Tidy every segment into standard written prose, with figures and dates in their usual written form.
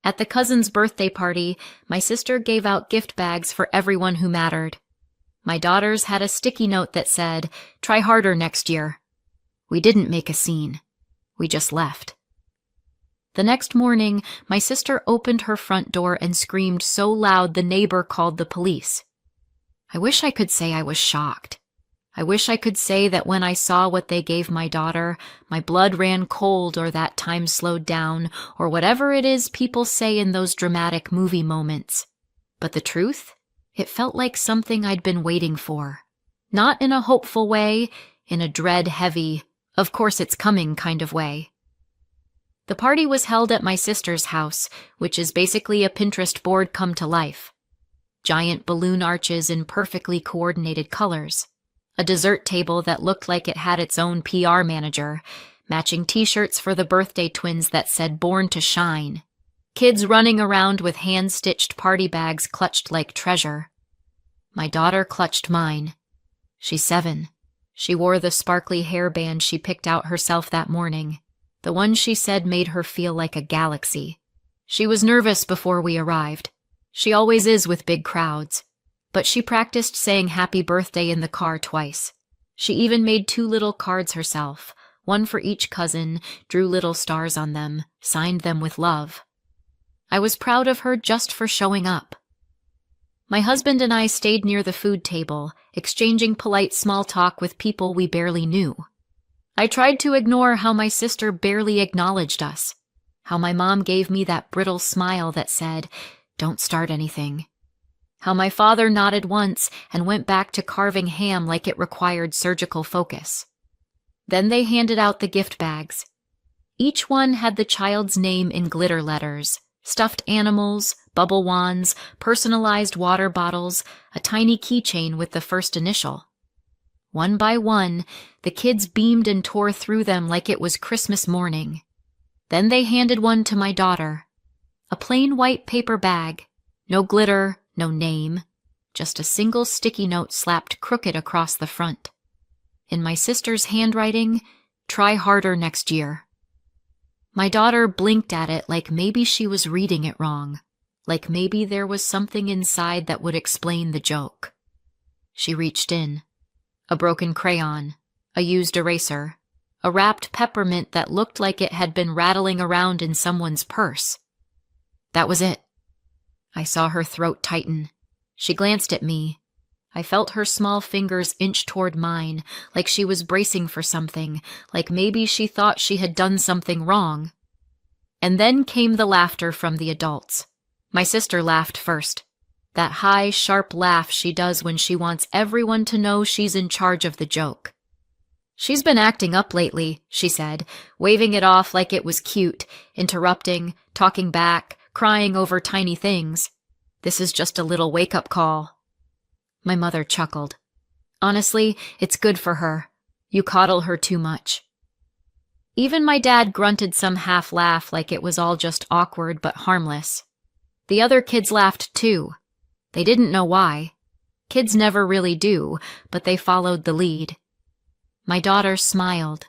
At the cousin's birthday party, my sister gave out gift bags for everyone who mattered. My daughters had a sticky note that said, "Try harder next year." We didn't make a scene. We just left. The next morning, my sister opened her front door and screamed so loud the neighbor called the police. I wish I could say I was shocked. I wish I could say that when I saw what they gave my daughter, my blood ran cold or that time slowed down, or whatever it is people say in those dramatic movie moments. But the truth? It felt like something I'd been waiting for. Not in a hopeful way, in a dread-heavy, of course it's coming kind of way. The party was held at my sister's house, which is basically a Pinterest board come to life. Giant balloon arches in perfectly coordinated colors. A dessert table that looked like it had its own PR manager, matching t-shirts for the birthday twins that said "Born to Shine." Kids running around with hand-stitched party bags clutched like treasure. My daughter clutched mine. She's 7. She wore the sparkly hairband she picked out herself that morning, the one she said made her feel like a galaxy. She was nervous before we arrived. She always is with big crowds. But she practiced saying happy birthday in the car twice. She even made 2 little cards herself, one for each cousin, drew little stars on them, signed them with love. I was proud of her just for showing up. My husband and I stayed near the food table, exchanging polite small talk with people we barely knew. I tried to ignore how my sister barely acknowledged us, how my mom gave me that brittle smile that said, "Don't start anything." How my father nodded once and went back to carving ham like it required surgical focus. Then they handed out the gift bags. Each one had the child's name in glitter letters, stuffed animals, bubble wands, personalized water bottles, a tiny keychain with the first initial. One by one, the kids beamed and tore through them like it was Christmas morning. Then they handed one to my daughter. A plain white paper bag, no glitter, no name, just a single sticky note slapped crooked across the front. In my sister's handwriting, "Try harder next year." My daughter blinked at it like maybe she was reading it wrong, like maybe there was something inside that would explain the joke. She reached in. A broken crayon, a used eraser, a wrapped peppermint that looked like it had been rattling around in someone's purse. That was it. I saw her throat tighten. She glanced at me. I felt her small fingers inch toward mine, like she was bracing for something, like maybe she thought she had done something wrong. And then came the laughter from the adults. My sister laughed first. That high, sharp laugh she does when she wants everyone to know she's in charge of the joke. "She's been acting up lately," she said, waving it off like it was cute, interrupting, talking back, crying over tiny things. "This is just a little wake-up call." My mother chuckled. "Honestly, it's good for her. You coddle her too much." Even my dad grunted some half-laugh like it was all just awkward but harmless. The other kids laughed too. They didn't know why. Kids never really do, but they followed the lead. My daughter smiled,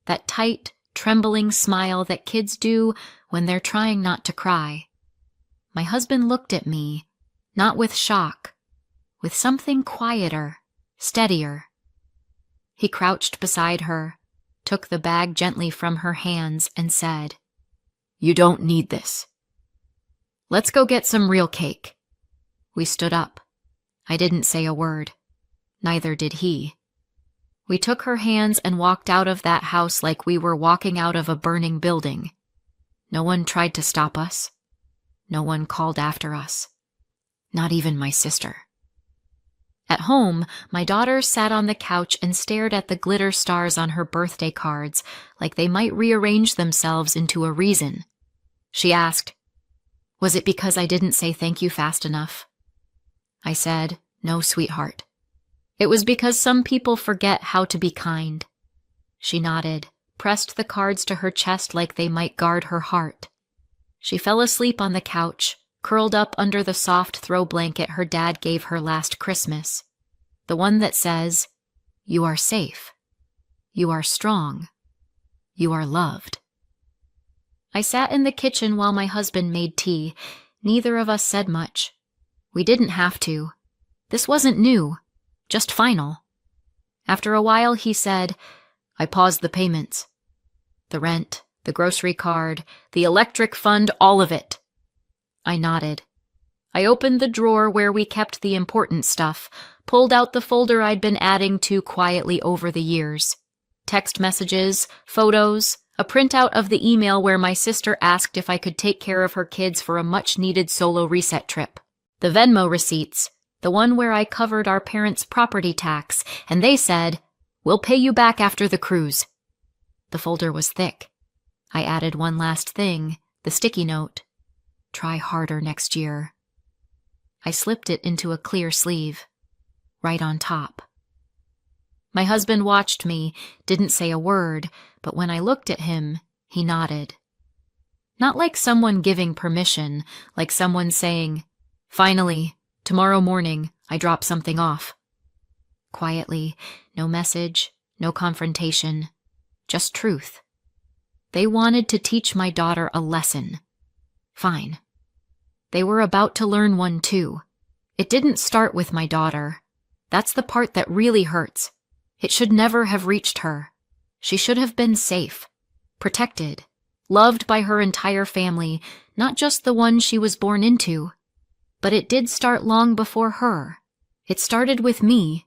that tight, trembling smile that kids do when they're trying not to cry. My husband looked at me, not with shock, with something quieter, steadier. He crouched beside her, took the bag gently from her hands, and said, "You don't need this. Let's go get some real cake." We stood up. I didn't say a word. Neither did he. We took her hands and walked out of that house like we were walking out of a burning building. No one tried to stop us. No one called after us. Not even my sister. At home, my daughter sat on the couch and stared at the glitter stars on her birthday cards like they might rearrange themselves into a reason. She asked, "Was it because I didn't say thank you fast enough?" I said, "No, sweetheart. It was because some people forget how to be kind." She nodded, pressed the cards to her chest like they might guard her heart. She fell asleep on the couch, curled up under the soft throw blanket her dad gave her last Christmas, the one that says, "You are safe. You are strong. You are loved." I sat in the kitchen while my husband made tea. Neither of us said much. We didn't have to. This wasn't new, just final. After a while, he said, "I paused the payments. The rent, the grocery card, the electric fund, all of it." I nodded. I opened the drawer where we kept the important stuff, pulled out the folder I'd been adding to quietly over the years. Text messages, photos, a printout of the email where my sister asked if I could take care of her kids for a much-needed solo reset trip. The Venmo receipts, the one where I covered our parents' property tax, and they said, "We'll pay you back after the cruise." The folder was thick. I added one last thing, the sticky note. "Try harder next year." I slipped it into a clear sleeve, right on top. My husband watched me, didn't say a word, but when I looked at him, he nodded. Not like someone giving permission, like someone saying, "Finally, tomorrow morning, I drop something off." Quietly, no message, no confrontation, just truth. They wanted to teach my daughter a lesson. Fine. They were about to learn one too. It didn't start with my daughter. That's the part that really hurts. It should never have reached her. She should have been safe, protected, loved by her entire family, not just the one she was born into. But it did start long before her. It started with me.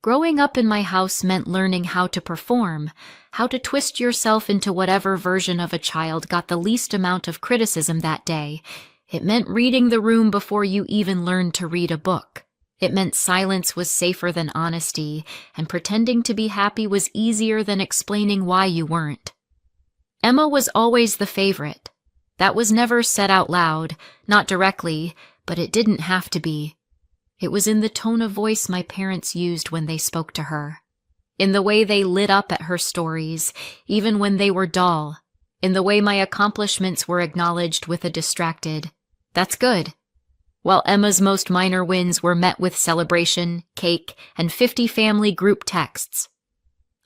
Growing up in my house meant learning how to perform, how to twist yourself into whatever version of a child got the least amount of criticism that day. It meant reading the room before you even learned to read a book. It meant silence was safer than honesty, and pretending to be happy was easier than explaining why you weren't. Emma was always the favorite. That was never said out loud, not directly, but it didn't have to be. It was in the tone of voice my parents used when they spoke to her, in the way they lit up at her stories, even when they were dull, in the way my accomplishments were acknowledged with a distracted, "That's good," while Emma's most minor wins were met with celebration, cake, and 50 family group texts.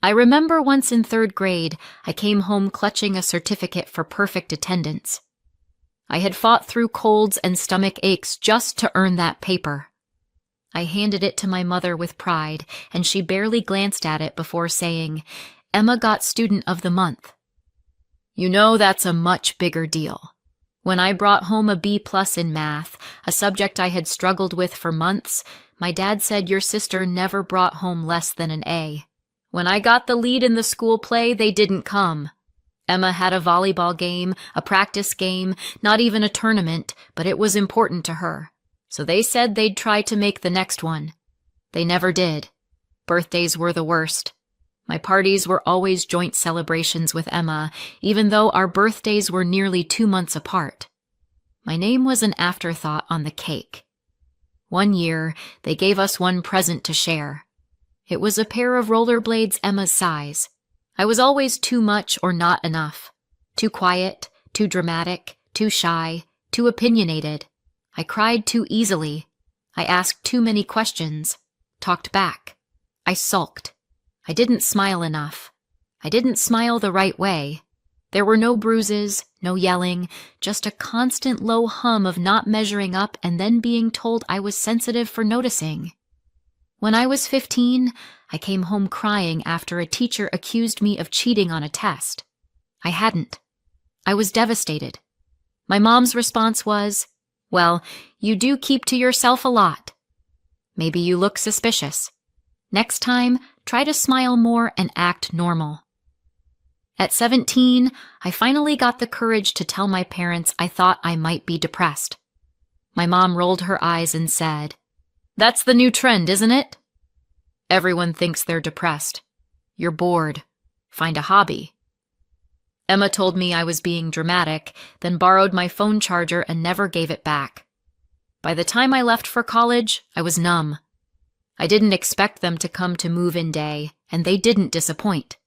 I remember once in 3rd grade, I came home clutching a certificate for perfect attendance. I had fought through colds and stomach aches just to earn that paper. I handed it to my mother with pride, and she barely glanced at it before saying, "Emma got Student of the Month." You know, that's a much bigger deal. When I brought home a B+ in math, a subject I had struggled with for months, my dad said your sister never brought home less than an A. When I got the lead in the school play, they didn't come. Emma had a volleyball game, a practice game, not even a tournament, but it was important to her. So they said they'd try to make the next one. They never did. Birthdays were the worst. My parties were always joint celebrations with Emma, even though our birthdays were nearly 2 months apart. My name was an afterthought on the cake. One year, they gave us one present to share. It was a pair of rollerblades Emma's size. I was always too much or not enough. Too quiet, too dramatic, too shy, too opinionated. I cried too easily. I asked too many questions. Talked back. I sulked. I didn't smile enough. I didn't smile the right way. There were no bruises, no yelling, just a constant low hum of not measuring up and then being told I was sensitive for noticing. When I was 15, I came home crying after a teacher accused me of cheating on a test. I hadn't. I was devastated. My mom's response was, "Well, you do keep to yourself a lot. Maybe you look suspicious. Next time, try to smile more and act normal." At 17, I finally got the courage to tell my parents I thought I might be depressed. My mom rolled her eyes and said, "That's the new trend, isn't it? Everyone thinks they're depressed. You're bored. Find a hobby." Emma told me I was being dramatic, then borrowed my phone charger and never gave it back. By the time I left for college, I was numb. I didn't expect them to come to move-in day, and they didn't disappoint.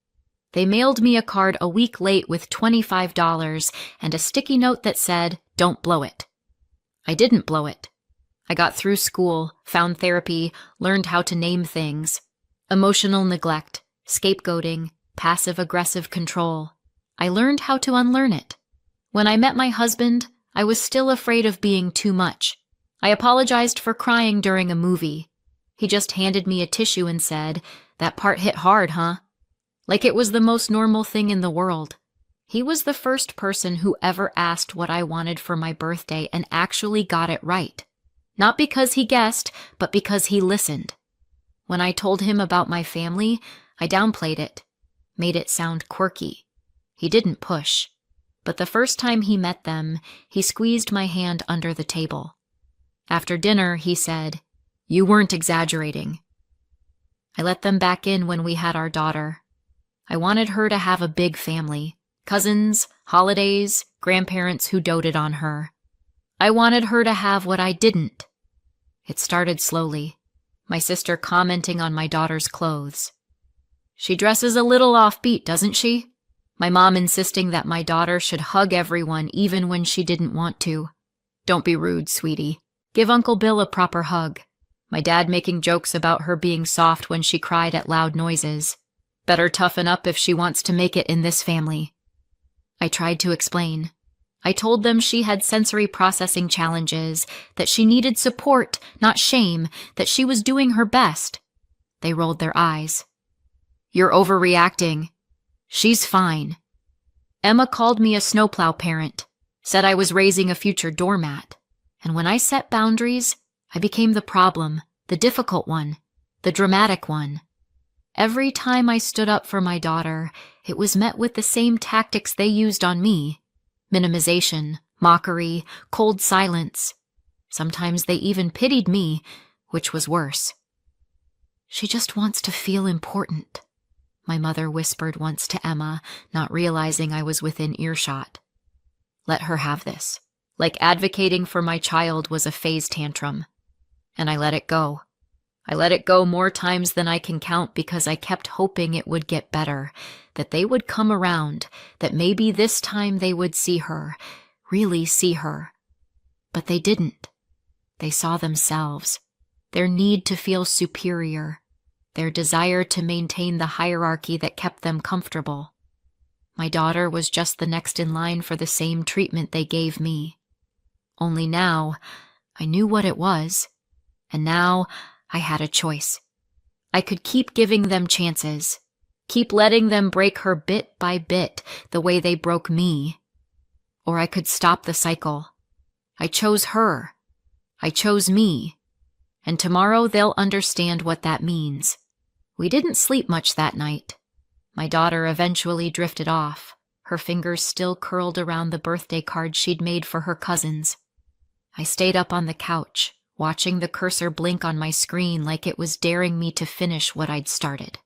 They mailed me a card a week late with $25 and a sticky note that said, "Don't blow it." I didn't blow it. I got through school, found therapy, learned how to name things. Emotional neglect, scapegoating, passive-aggressive control. I learned how to unlearn it. When I met my husband, I was still afraid of being too much. I apologized for crying during a movie. He just handed me a tissue and said, "That part hit hard, huh?" Like it was the most normal thing in the world. He was the first person who ever asked what I wanted for my birthday and actually got it right. Not because he guessed, but because he listened. When I told him about my family, I downplayed it, made it sound quirky. He didn't push. But the first time he met them, he squeezed my hand under the table. After dinner, he said, "You weren't exaggerating." I let them back in when we had our daughter. I wanted her to have a big family, cousins, holidays, grandparents who doted on her. I wanted her to have what I didn't. It started slowly, my sister commenting on my daughter's clothes. "She dresses a little offbeat, doesn't she?" My mom insisting that my daughter should hug everyone even when she didn't want to. "Don't be rude, sweetie. Give Uncle Bill a proper hug." My dad making jokes about her being soft when she cried at loud noises. "Better toughen up if she wants to make it in this family." I tried to explain. I told them she had sensory processing challenges, that she needed support, not shame, that she was doing her best. They rolled their eyes. "You're overreacting. She's fine." Emma called me a snowplow parent, said I was raising a future doormat. And when I set boundaries, I became the problem, the difficult one, the dramatic one. Every time I stood up for my daughter, it was met with the same tactics they used on me. Minimization, mockery, cold silence. Sometimes they even pitied me, which was worse. "She just wants to feel important," my mother whispered once to Emma, not realizing I was within earshot. Let her have this, like advocating for my child was a phase tantrum. And I let it go. I let it go more times than I can count because I kept hoping it would get better, that they would come around, that maybe this time they would see her, really see her. But they didn't. They saw themselves, their need to feel superior, their desire to maintain the hierarchy that kept them comfortable. My daughter was just the next in line for the same treatment they gave me. Only now, I knew what it was, and now I had a choice. I could keep giving them chances, keep letting them break her bit by bit the way they broke me. Or I could stop the cycle. I chose her. I chose me. And tomorrow they'll understand what that means. We didn't sleep much that night. My daughter eventually drifted off, her fingers still curled around the birthday card she'd made for her cousins. I stayed up on the couch, watching the cursor blink on my screen like it was daring me to finish what I'd started.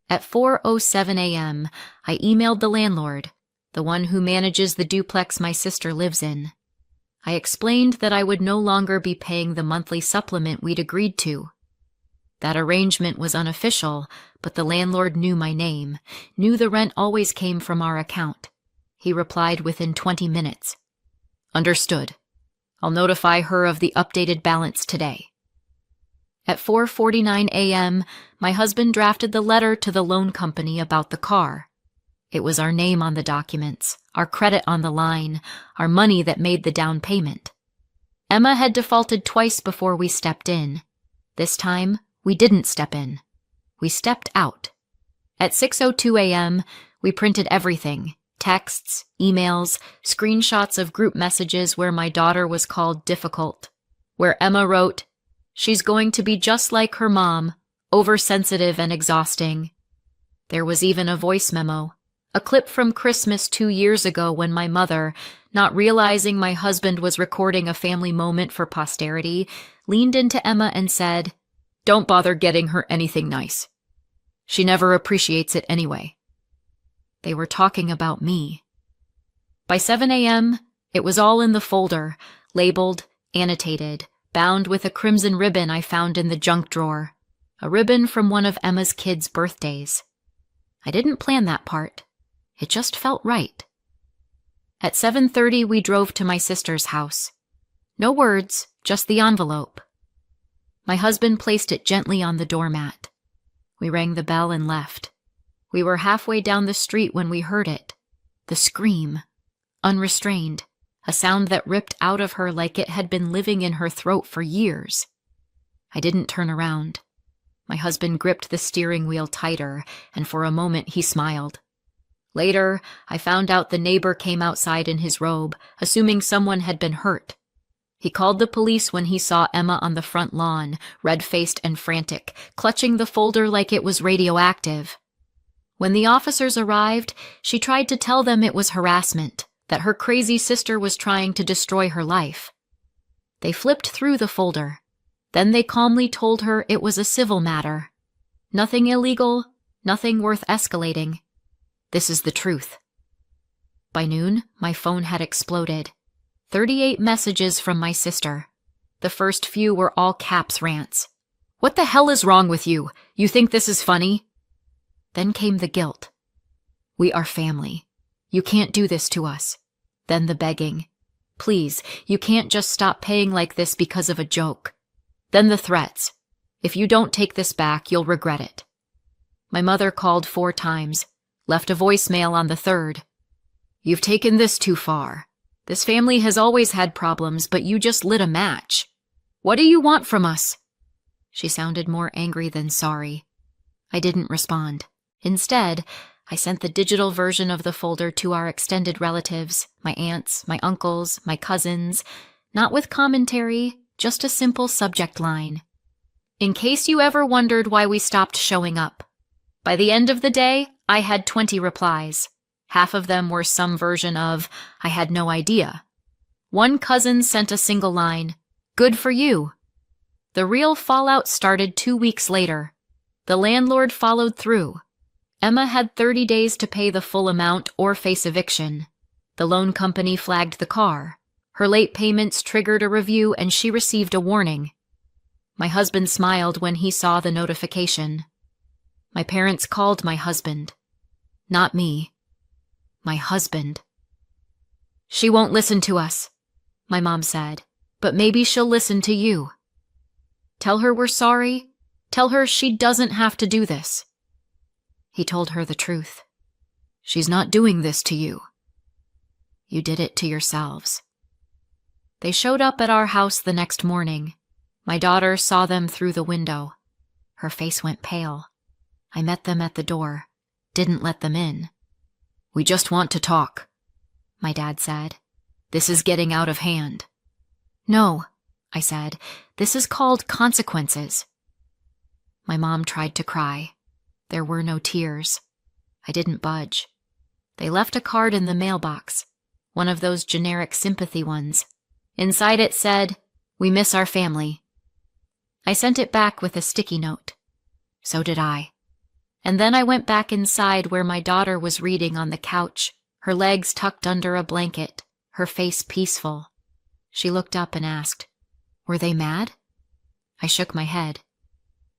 At 4:07 a.m., I emailed the landlord, the one who manages the duplex my sister lives in. I explained that I would no longer be paying the monthly supplement we'd agreed to. That arrangement was unofficial, but the landlord knew my name, knew the rent always came from our account. He replied within 20 minutes. "Understood. I'll notify her of the updated balance today." At 4:49 a.m., my husband drafted the letter to the loan company about the car. It was our name on the documents, our credit on the line, our money that made the down payment. Emma had defaulted twice before we stepped in. This time, we didn't step in. We stepped out. At 6:02 a.m., we printed everything. Texts, emails, screenshots of group messages where my daughter was called difficult, where Emma wrote, "She's going to be just like her mom, oversensitive and exhausting." There was even a voice memo, a clip from Christmas 2 years ago when my mother, not realizing my husband was recording a family moment for posterity, leaned into Emma and said, "Don't bother getting her anything nice. She never appreciates it anyway." They were talking about me. By 7 a.m., it was all in the folder, labeled, annotated, bound with a crimson ribbon I found in the junk drawer, a ribbon from one of Emma's kids' birthdays. I didn't plan that part. It just felt right. At 7:30, we drove to my sister's house. No words, just the envelope. My husband placed it gently on the doormat. We rang the bell and left. We were halfway down the street when we heard it. The scream. unrestrained, a sound that ripped out of her like it had been living in her throat for years. I didn't turn around. My husband gripped the steering wheel tighter, and for a moment he smiled. Later, I found out the neighbor came outside in his robe, assuming someone had been hurt. He called the police when he saw Emma on the front lawn, red-faced and frantic, clutching the folder like it was radioactive. When the officers arrived, she tried to tell them it was harassment, that her crazy sister was trying to destroy her life. They flipped through the folder. Then they calmly told her it was a civil matter. Nothing illegal, nothing worth escalating. This is the truth. By noon, my phone had exploded. 38 messages from my sister. The first few were all caps rants. "What the hell is wrong with you? You think this is funny?" Then came the guilt. "We are family. You can't do this to us." Then the begging. "Please, you can't just stop paying like this because of a joke." Then the threats. "If you don't take this back, you'll regret it." My mother called 4 times, left a voicemail on the 3rd. "You've taken this too far. This family has always had problems, but you just lit a match. What do you want from us?" She sounded more angry than sorry. I didn't respond. Instead, I sent the digital version of the folder to our extended relatives, my aunts, my uncles, my cousins, not with commentary, just a simple subject line. "In case you ever wondered why we stopped showing up." By the end of the day, I had 20 replies. Half of them were some version of, "I had no idea." One cousin sent a single line, "Good for you." The real fallout started 2 weeks later. The landlord followed through. Emma had 30 days to pay the full amount or face eviction. The loan company flagged the car. Her late payments triggered a review and she received a warning. My husband smiled when he saw the notification. My parents called my husband. Not me. My husband. "She won't listen to us," my mom said, "but maybe she'll listen to you. Tell her we're sorry. Tell her she doesn't have to do this." He told her the truth. "She's not doing this to you. You did it to yourselves." They showed up at our house the next morning. My daughter saw them through the window. Her face went pale. I met them at the door, didn't let them in. "We just want to talk," my dad said. "This is getting out of hand." "No," I said. "This is called consequences." My mom tried to cry. There were no tears. I didn't budge. They left a card in the mailbox, one of those generic sympathy ones. Inside it said, "We miss our family." I sent it back with a sticky note. So did I. And then I went back inside where my daughter was reading on the couch, her legs tucked under a blanket, her face peaceful. She looked up and asked, "Were they mad?" I shook my head.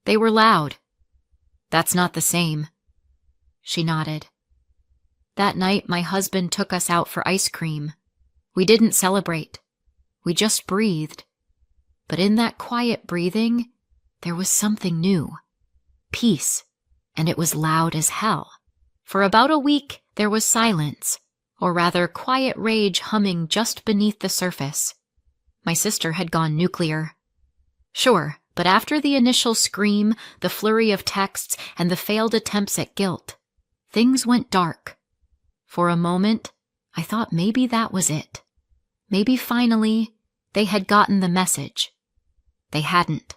"They were loud." "That's not the same." She nodded. That night, my husband took us out for ice cream. We didn't celebrate. We just breathed. But in that quiet breathing, there was something new. Peace. And it was loud as hell. For about a week, there was silence, or rather quiet rage humming just beneath the surface. My sister had gone nuclear. Sure, but after the initial scream, the flurry of texts, and the failed attempts at guilt, things went dark. For a moment, I thought maybe that was it. Maybe finally, they had gotten the message. They hadn't.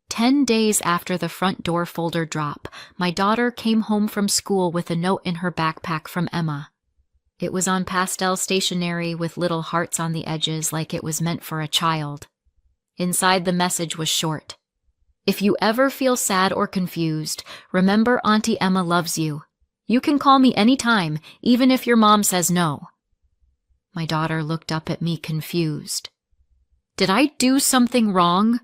10 days after the front door folder drop, my daughter came home from school with a note in her backpack from Emma. It was on pastel stationery with little hearts on the edges like it was meant for a child. Inside the message was short. "If you ever feel sad or confused, remember Auntie Emma loves you. You can call me anytime, even if your mom says no." My daughter looked up at me confused. Did I do something wrong?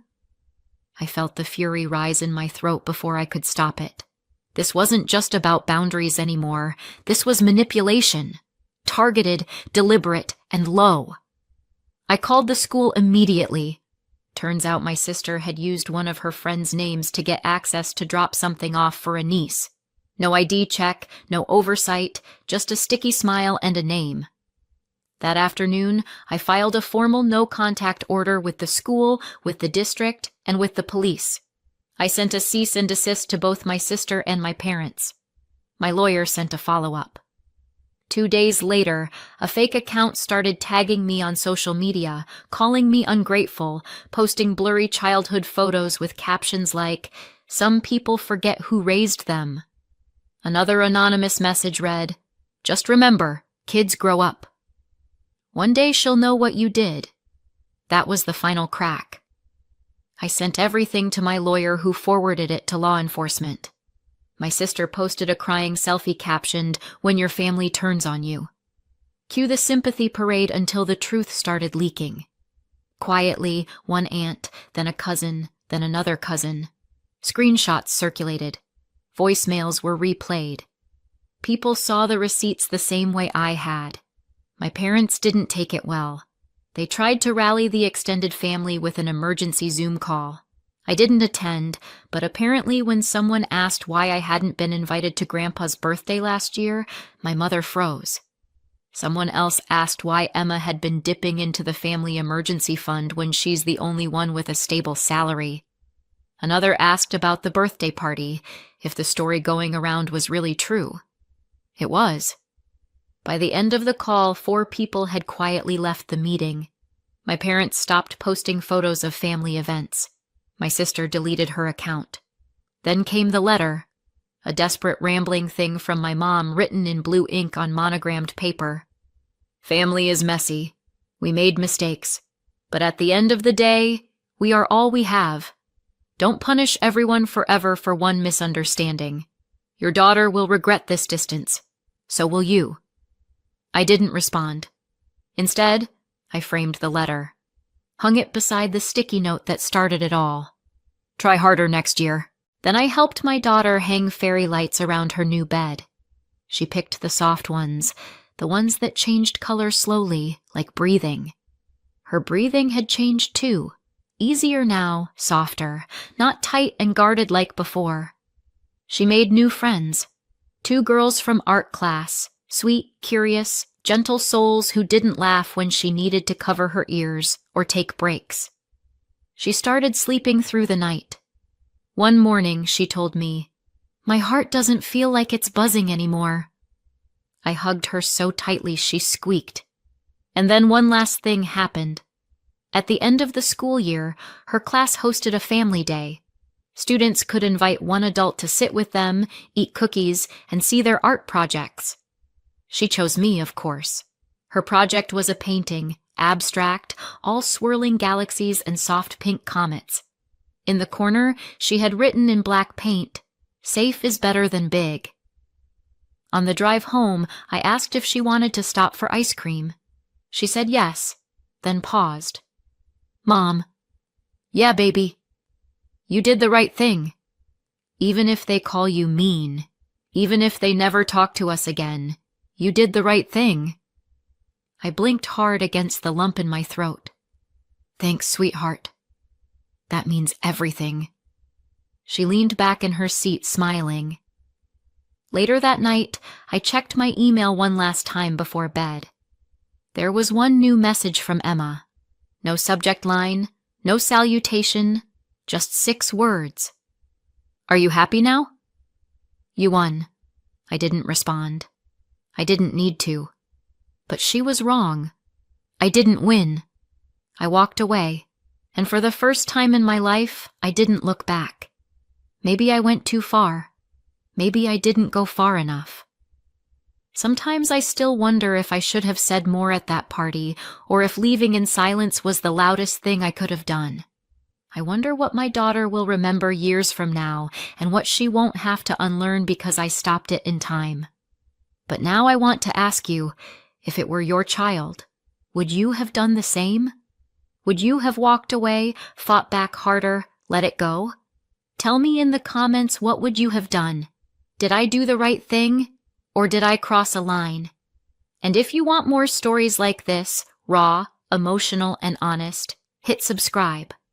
I felt the fury rise in my throat before I could stop it. This wasn't just about boundaries anymore. This was manipulation. Targeted, deliberate, and low. I called the school immediately. Turns out my sister had used one of her friend's names to get access to drop something off for a niece. No ID check, no oversight, just a sticky smile and a name. That afternoon, I filed a formal no-contact order with the school, with the district, and with the police. I sent a cease and desist to both my sister and my parents. My lawyer sent a follow-up. 2 days later, a fake account started tagging me on social media, calling me ungrateful, posting blurry childhood photos with captions like, "Some people forget who raised them." Another anonymous message read, "Just remember, kids grow up. One day she'll know what you did." That was the final crack. I sent everything to my lawyer, who forwarded it to law enforcement. My sister posted a crying selfie captioned, "When your family turns on you." Cue the sympathy parade until the truth started leaking. Quietly, one aunt, then a cousin, then another cousin. Screenshots circulated. Voicemails were replayed. People saw the receipts the same way I had. My parents didn't take it well. They tried to rally the extended family with an emergency Zoom call. I didn't attend, but apparently when someone asked why I hadn't been invited to Grandpa's birthday last year, my mother froze. Someone else asked why Emma had been dipping into the family emergency fund when she's the only one with a stable salary. Another asked about the birthday party, if the story going around was really true. It was. By the end of the call, 4 people had quietly left the meeting. My parents stopped posting photos of family events. My sister deleted her account. Then came the letter, a desperate rambling thing from my mom written in blue ink on monogrammed paper. "Family is messy. We made mistakes. But at the end of the day, we are all we have. Don't punish everyone forever for one misunderstanding. Your daughter will regret this distance. So will you." I didn't respond. Instead, I framed the letter, hung it beside the sticky note that started it all. "Try harder next year." Then I helped my daughter hang fairy lights around her new bed. She picked the soft ones, the ones that changed color slowly, like breathing. Her breathing had changed too. Easier now, softer, not tight and guarded like before. She made new friends. 2 girls from art class, sweet, curious, gentle souls who didn't laugh when she needed to cover her ears or take breaks. She started sleeping through the night. One morning, she told me, "My heart doesn't feel like it's buzzing anymore." I hugged her so tightly she squeaked. And then one last thing happened. At the end of the school year, her class hosted a family day. Students could invite one adult to sit with them, eat cookies, and see their art projects. She chose me, of course. Her project was a painting, abstract, all swirling galaxies and soft pink comets. In the corner, she had written in black paint, "Safe is better than big." On the drive home, I asked if she wanted to stop for ice cream. She said yes, then paused. "Mom." "Yeah, baby." "You did the right thing. Even if they call you mean, even if they never talk to us again, you did the right thing." I blinked hard against the lump in my throat. "Thanks, sweetheart. That means everything." She leaned back in her seat, smiling. Later that night, I checked my email one last time before bed. There was one new message from Emma. No subject line, no salutation, just 6 words. "Are you happy now?" "You won." I didn't respond. I didn't need to. But she was wrong. I didn't win. I walked away, and for the first time in my life, I didn't look back. Maybe I went too far. Maybe I didn't go far enough. Sometimes I still wonder if I should have said more at that party, or if leaving in silence was the loudest thing I could have done. I wonder what my daughter will remember years from now, and what she won't have to unlearn because I stopped it in time. But now I want to ask you, if it were your child, would you have done the same? Would you have walked away, fought back harder, let it go? Tell me in the comments, what would you have done? Did I do the right thing, or did I cross a line? And if you want more stories like this, raw, emotional, and honest, hit subscribe.